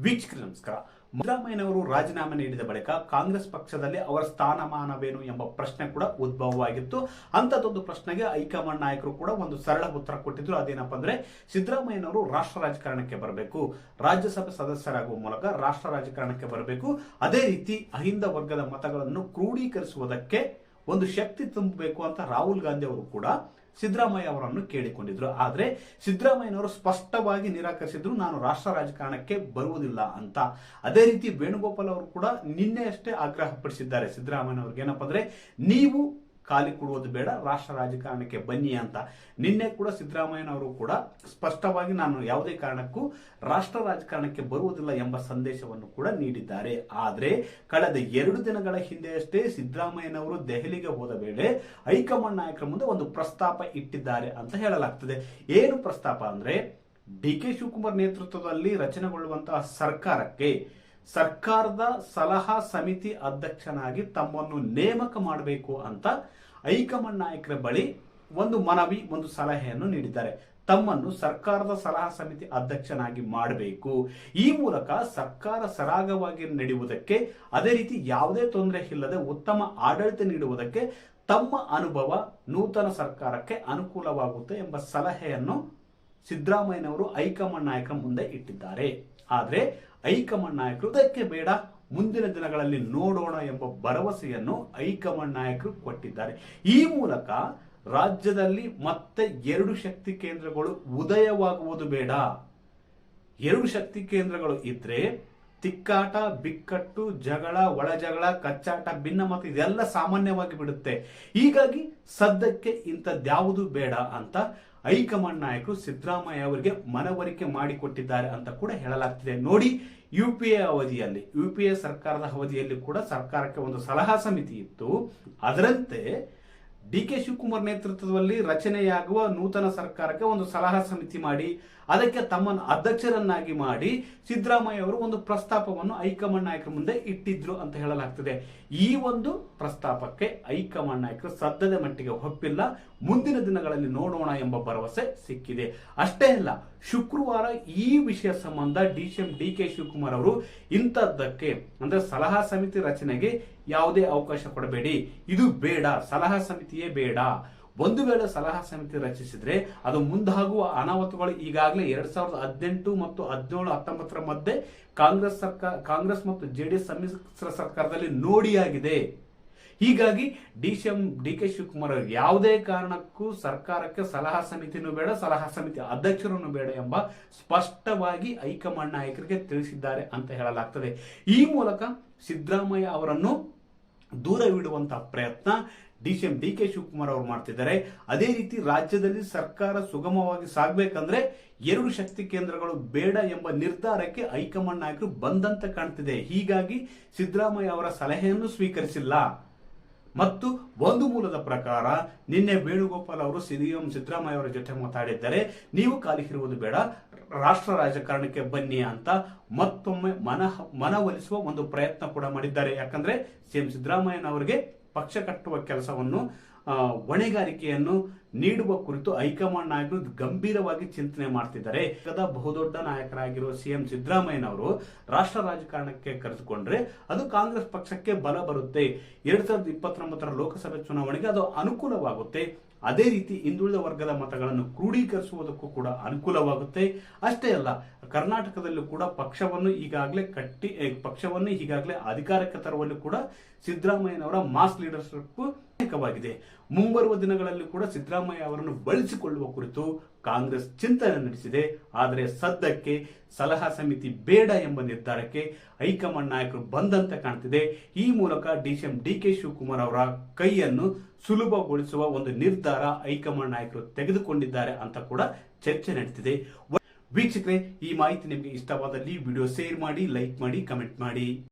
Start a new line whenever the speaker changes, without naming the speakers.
ವೀಕ್ಷಕರೇ ನಮಸ್ಕಾರ. ಸಿದ್ದರಾಮಯ್ಯನವರು ರಾಜೀನಾಮೆ ನೀಡಿದ ಬಳಿಕ ಕಾಂಗ್ರೆಸ್ ಪಕ್ಷದಲ್ಲಿ ಅವರ ಸ್ಥಾನಮಾನವೇನು ಎಂಬ ಪ್ರಶ್ನೆ ಕೂಡ ಉದ್ಭವವಾಗಿತ್ತು. ಅಂತದೊಂದು ಪ್ರಶ್ನೆಗೆ ಹೈಕಮಾಂಡ್ ನಾಯಕರು ಕೂಡ ಒಂದು ಸರಳ ಉತ್ತರ ಕೊಟ್ಟಿದ್ರು. ಅದೇನಪ್ಪ ಅಂದ್ರೆ ಸಿದ್ದರಾಮಯ್ಯನವರು ರಾಷ್ಟ್ರ ರಾಜಕಾರಣಕ್ಕೆ ಬರಬೇಕು, ರಾಜ್ಯಸಭೆ ಸದಸ್ಯರಾಗುವ ಮೂಲಕ ರಾಷ್ಟ್ರ ರಾಜಕಾರಣಕ್ಕೆ ಬರಬೇಕು. ಅದೇ ರೀತಿ ಅಹಿಂದ ವರ್ಗದ ಮತಗಳನ್ನು ಕ್ರೋಢೀಕರಿಸುವುದಕ್ಕೆ ಒಂದು ಶಕ್ತಿ ತುಂಬಬೇಕು ಅಂತ ರಾಹುಲ್ ಗಾಂಧಿ ಅವರು ಕೂಡ ಸಿದ್ದರಾಮಯ್ಯ ಅವರನ್ನು ಕೇಳಿಕೊಂಡಿದ್ರು. ಆದ್ರೆ ಸಿದ್ದರಾಮಯ್ಯನವರು ಸ್ಪಷ್ಟವಾಗಿ ನಿರಾಕರಿಸಿದ್ರು, ನಾನು ರಾಷ್ಟ್ರ ರಾಜಕಾರಣಕ್ಕೆ ಬರುವುದಿಲ್ಲ ಅಂತ. ಅದೇ ರೀತಿ ವೇಣುಗೋಪಾಲ್ ಅವರು ಕೂಡ ನಿನ್ನೆಯಷ್ಟೇ ಆಗ್ರಹ ಪಡಿಸಿದ್ದಾರೆ ಸಿದ್ದರಾಮಯ್ಯನವ್ರಿಗೆ. ಏನಪ್ಪಾ ಅಂದ್ರೆ ನೀವು ಖಾಲಿ ಕೊಡುವುದು ಬೇಡ, ರಾಷ್ಟ್ರ ರಾಜಕಾರಣಕ್ಕೆ ಬನ್ನಿ ಅಂತ. ನಿನ್ನೆ ಕೂಡ ಸಿದ್ದರಾಮಯ್ಯನವರು ಕೂಡ ಸ್ಪಷ್ಟವಾಗಿ ನಾನು ಯಾವುದೇ ಕಾರಣಕ್ಕೂ ರಾಷ್ಟ್ರ ರಾಜಕಾರಣಕ್ಕೆ ಬರುವುದಿಲ್ಲ ಎಂಬ ಸಂದೇಶವನ್ನು ಕೂಡ ನೀಡಿದ್ದಾರೆ. ಆದ್ರೆ ಕಳೆದ 2 ದಿನಗಳ ಹಿಂದೆಯಷ್ಟೇ ಸಿದ್ದರಾಮಯ್ಯನವರು ದೆಹಲಿಗೆ ಹೋದ ವೇಳೆ ಹೈಕಮಾಂಡ್ ನಾಯಕರ ಮುಂದೆ ಒಂದು ಪ್ರಸ್ತಾಪ ಇಟ್ಟಿದ್ದಾರೆ ಅಂತ ಹೇಳಲಾಗ್ತದೆ. ಏನು ಪ್ರಸ್ತಾಪ ಅಂದ್ರೆ ಡಿ.ಕೆ. ಶಿವಕುಮಾರ್ ನೇತೃತ್ವದಲ್ಲಿ ರಚನೆಗೊಳ್ಳುವಂತಹ ಸರ್ಕಾರದ ಸಲಹಾ ಸಮಿತಿ ಅಧ್ಯಕ್ಷನಾಗಿ ತಮ್ಮನ್ನು ನೇಮಕ ಮಾಡಬೇಕು ಅಂತ ಹೈಕಮಾಂಡ್ ನಾಯಕರ ಬಳಿ ಒಂದು ಸಲಹೆಯನ್ನು ನೀಡಿದ್ದಾರೆ. ತಮ್ಮನ್ನು ಸರ್ಕಾರದ ಸಲಹಾ ಸಮಿತಿ ಅಧ್ಯಕ್ಷನಾಗಿ ಮಾಡಬೇಕು. ಈ ಮೂಲಕ ಸರ್ಕಾರ ಸರಾಗವಾಗಿ ನಡೆಯುವುದಕ್ಕೆ, ಅದೇ ರೀತಿ ಯಾವುದೇ ತೊಂದರೆ ಇಲ್ಲದೆ ಉತ್ತಮ ಆಡಳಿತ ನೀಡುವುದಕ್ಕೆ ತಮ್ಮ ಅನುಭವ ನೂತನ ಸರ್ಕಾರಕ್ಕೆ ಅನುಕೂಲವಾಗುತ್ತೆ ಎಂಬ ಸಲಹೆಯನ್ನು ಸಿದ್ದರಾಮಯ್ಯನವರು ಹೈಕಮಾಂಡ್ ನಾಯಕರ ಮುಂದೆ ಇಟ್ಟಿದ್ದಾರೆ. ಆದ್ರೆ ಹೈಕಮಾಂಡ್ ನಾಯಕರು ಇದಕ್ಕೆ ಬೇಡ, ಮುಂದಿನ ದಿನಗಳಲ್ಲಿ ನೋಡೋಣ ಎಂಬ ಭರವಸೆಯನ್ನು ಹೈಕಮಾಂಡ್ ನಾಯಕರು ಕೊಟ್ಟಿದ್ದಾರೆ. ಈ ಮೂಲಕ ರಾಜ್ಯದಲ್ಲಿ ಮತ್ತೆ 2 ಶಕ್ತಿ ಕೇಂದ್ರಗಳು ಉದಯವಾಗುವುದು ಬೇಡ. 2 ಶಕ್ತಿ ಕೇಂದ್ರಗಳು ಇದ್ರೆ ತಿಕ್ಕಾಟ, ಬಿಕ್ಕಟ್ಟು, ಜಗಳ, ಒಳಜಗಳ, ಕಚ್ಚಾಟ, ಭಿನ್ನಮತ ಇದೆಲ್ಲ ಸಾಮಾನ್ಯವಾಗಿ ಬಿಡುತ್ತೆ. ಹೀಗಾಗಿ ಸದ್ಯಕ್ಕೆ ಇಂಥದ್ಯಾವುದು ಬೇಡ ಅಂತ ಹೈಕಮಾಂಡ್ ನಾಯಕರು ಸಿದ್ದರಾಮಯ್ಯ ಅವರಿಗೆ ಮನವರಿಕೆ ಮಾಡಿಕೊಟ್ಟಿದ್ದಾರೆ ಅಂತ ಕೂಡ ಹೇಳಲಾಗ್ತಿದೆ. ನೋಡಿ, ಯುಪಿಎ ಸರ್ಕಾರದ ಅವಧಿಯಲ್ಲಿ ಕೂಡ ಸರ್ಕಾರಕ್ಕೆ ಒಂದು ಸಲಹಾ ಸಮಿತಿ ಇತ್ತು. ಅದರಂತೆ ಡಿ.ಕೆ. ಶಿವಕುಮಾರ್ ನೇತೃತ್ವದಲ್ಲಿ ರಚನೆಯಾಗುವ ನೂತನ ಸರ್ಕಾರಕ್ಕೆ ಒಂದು ಸಲಹಾ ಸಮಿತಿ ಮಾಡಿ ಅದಕ್ಕೆ ತಮ್ಮನ್ನು ಅಧ್ಯಕ್ಷರನ್ನಾಗಿ ಮಾಡಿ ಸಿದ್ದರಾಮಯ್ಯ ಅವರು ಒಂದು ಪ್ರಸ್ತಾಪವನ್ನು ಹೈಕಮಾಂಡ್ ನಾಯಕರ ಮುಂದೆ ಇಟ್ಟಿದ್ರು ಅಂತ ಹೇಳಲಾಗ್ತದೆ. ಈ ಒಂದು ಪ್ರಸ್ತಾಪಕ್ಕೆ ಹೈಕಮಾಂಡ್ ನಾಯಕರು ಸದ್ಯದ ಮಟ್ಟಿಗೆ ಒಪ್ಪಿಲ್ಲ. ಮುಂದಿನ ದಿನಗಳಲ್ಲಿ ನೋಡೋಣ ಎಂಬ ಭರವಸೆ ಸಿಕ್ಕಿದೆ. ಅಷ್ಟೇ ಅಲ್ಲ, ಶುಕ್ರವಾರ ಈ ವಿಷಯ ಸಂಬಂಧ ಡಿ.ಕೆ. ಶಿವಕುಮಾರ್ ಅವರು ಇಂಥದ್ದಕ್ಕೆ ಅಂದ್ರೆ ಸಲಹಾ ಸಮಿತಿ ರಚನೆಗೆ ಯಾವುದೇ ಅವಕಾಶ ಕೊಡಬೇಡಿ, ಇದು ಬೇಡ, ಸಲಹಾ ಸಮಿತಿಯೇ ಬೇಡ. ಒಂದು ವೇಳೆ ಸಲಹಾ ಸಮಿತಿ ರಚಿಸಿದ್ರೆ ಅದು ಮುಂದಾಗುವ ಅನಾಹುತಗಳು ಈಗಾಗಲೇ 2018 ಮತ್ತು 17-19 ಮಧ್ಯೆ ಕಾಂಗ್ರೆಸ್ ಮತ್ತು ಜೆಡಿಎಸ್ ಸಮ್ಮಿಶ್ರ ಸರ್ಕಾರದಲ್ಲಿ ನೋಡಿಯಾಗಿದೆ. ಹೀಗಾಗಿ ಡಿ.ಕೆ. ಶಿವಕುಮಾರ್ ಅವರು ಯಾವುದೇ ಕಾರಣಕ್ಕೂ ಸರ್ಕಾರಕ್ಕೆ ಸಲಹಾ ಸಮಿತಿನೂ ಬೇಡ, ಸಲಹಾ ಸಮಿತಿ ಅಧ್ಯಕ್ಷರನ್ನು ಬೇಡ ಎಂಬ ಸ್ಪಷ್ಟವಾಗಿ ಹೈಕಮಾಂಡ್ ನಾಯಕರಿಗೆ ತಿಳಿಸಿದ್ದಾರೆ ಅಂತ ಹೇಳಲಾಗ್ತದೆ. ಈ ಮೂಲಕ ಸಿದ್ದರಾಮಯ್ಯ ಅವರನ್ನು ದೂರವಿಡುವಂತಹ ಪ್ರಯತ್ನ ಡಿ.ಕೆ. ಶಿವಕುಮಾರ್ ಅವರು ಮಾಡ್ತಿದ್ದಾರೆ. ಅದೇ ರೀತಿ ರಾಜ್ಯದಲ್ಲಿ ಸರ್ಕಾರ ಸುಗಮವಾಗಿ ಸಾಗಬೇಕಂದ್ರೆ 2 ಶಕ್ತಿ ಕೇಂದ್ರಗಳು ಬೇಡ ಎಂಬ ನಿರ್ಧಾರಕ್ಕೆ ಹೈಕಮಾಂಡ್ ನಾಯಕರು ಬಂದಂತೆ ಕಾಣ್ತಿದೆ. ಹೀಗಾಗಿ ಸಿದ್ದರಾಮಯ್ಯ ಅವರ ಸಲಹೆಯನ್ನು ಸ್ವೀಕರಿಸಿಲ್ಲ. ಮತ್ತು ಒಂದು ಮೂಲದ ಪ್ರಕಾರ ನಿನ್ನೆ ವೇಣುಗೋಪಾಲ್ ಅವರು ಸಿದ್ದರಾಮಯ್ಯ ಅವರ ಜೊತೆ ಮಾತಾಡಿದ್ದಾರೆ. ನೀವು ಖಾಲಿ ಇರುವುದು ಬೇಡ, ರಾಷ್ಟ್ರ ರಾಜಕಾರಣಕ್ಕೆ ಬನ್ನಿ ಅಂತ ಮತ್ತೊಮ್ಮೆ ಮನವೊಲಿಸುವ ಒಂದು ಪ್ರಯತ್ನ ಕೂಡ ಮಾಡಿದ್ದಾರೆ. ಯಾಕಂದ್ರೆ ಸಿಎಂ ಸಿದ್ದರಾಮಯ್ಯನವರಿಗೆ ಪಕ್ಷ ಕಟ್ಟುವ ಕೆಲಸವನ್ನು ಹೊಣೆಗಾರಿಕೆಯನ್ನು ನೀಡುವ ಕುರಿತು ಹೈಕಮಾಂಡ್ ನಾಯಕರು ಗಂಭೀರವಾಗಿ ಚಿಂತನೆ ಮಾಡ್ತಿದ್ದಾರೆ. ಬಹುದೊಡ್ಡ ನಾಯಕರಾಗಿರುವ ಸಿಎಂ ಸಿದ್ದರಾಮಯ್ಯನವರು ರಾಷ್ಟ್ರ ರಾಜಕಾರಣಕ್ಕೆ ಕರೆದುಕೊಂಡ್ರೆ ಅದು ಕಾಂಗ್ರೆಸ್ ಪಕ್ಷಕ್ಕೆ ಬಲ ಬರುತ್ತೆ. 2029 ಲೋಕಸಭೆ ಚುನಾವಣೆಗೆ ಅದು ಅನುಕೂಲವಾಗುತ್ತೆ. ಅದೇ ರೀತಿ ಹಿಂದುಳಿದ ವರ್ಗದ ಮತಗಳನ್ನು ಕ್ರೋಢೀಕರಿಸುವುದಕ್ಕೂ ಕೂಡ ಅನುಕೂಲವಾಗುತ್ತೆ. ಅಷ್ಟೇ ಅಲ್ಲ, ಕರ್ನಾಟಕದಲ್ಲೂ ಕೂಡ ಪಕ್ಷವನ್ನು ಈಗಾಗಲೇ ಅಧಿಕಾರಕ್ಕೆ ತರುವಲ್ಲಿ ಕೂಡ ಸಿದ್ದರಾಮಯ್ಯನವರ ಮಾಸ್ ಲೀಡರ್ಶಿಪ್ ಅನೇಕವಾಗಿದೆ. ಮುಂಬರುವ ದಿನಗಳಲ್ಲಿ ಕೂಡ ಸಿದ್ದರಾಮಯ್ಯ ಅವರನ್ನು ಬಳಸಿಕೊಳ್ಳುವ ಕುರಿತು ಕಾಂಗ್ರೆಸ್ ಚಿಂತನೆ ನಡೆಸಿದೆ. ಆದರೆ ಸದ್ಯಕ್ಕೆ ಸಲಹಾ ಸಮಿತಿ ಬೇಡ ಎಂಬ ನಿರ್ಧಾರಕ್ಕೆ ಹೈಕಮಾಂಡ್ ನಾಯಕರು ಬಂದಂತೆ ಕಾಣ್ತಿದೆ. ಈ ಮೂಲಕ ಡಿ.ಕೆ. ಶಿವಕುಮಾರ್ ಅವರ ಕೈಯನ್ನು ಸುಲಭಗೊಳಿಸುವ ಒಂದು ನಿರ್ಧಾರ ಹೈಕಮಾಂಡ್ ನಾಯಕರು ತೆಗೆದುಕೊಂಡಿದ್ದಾರೆ ಅಂತ ಕೂಡ ಚರ್ಚೆ ನಡೆದಿದೆ. ವೀಕ್ಷಕರೇ, ಈ ಮಾಹಿತಿ ನಿಮಗೆ ಇಷ್ಟವಾದಲ್ಲಿ ವಿಡಿಯೋ ಶೇರ್ ಮಾಡಿ, ಲೈಕ್ ಮಾಡಿ, ಕಮೆಂಟ್ ಮಾಡಿ.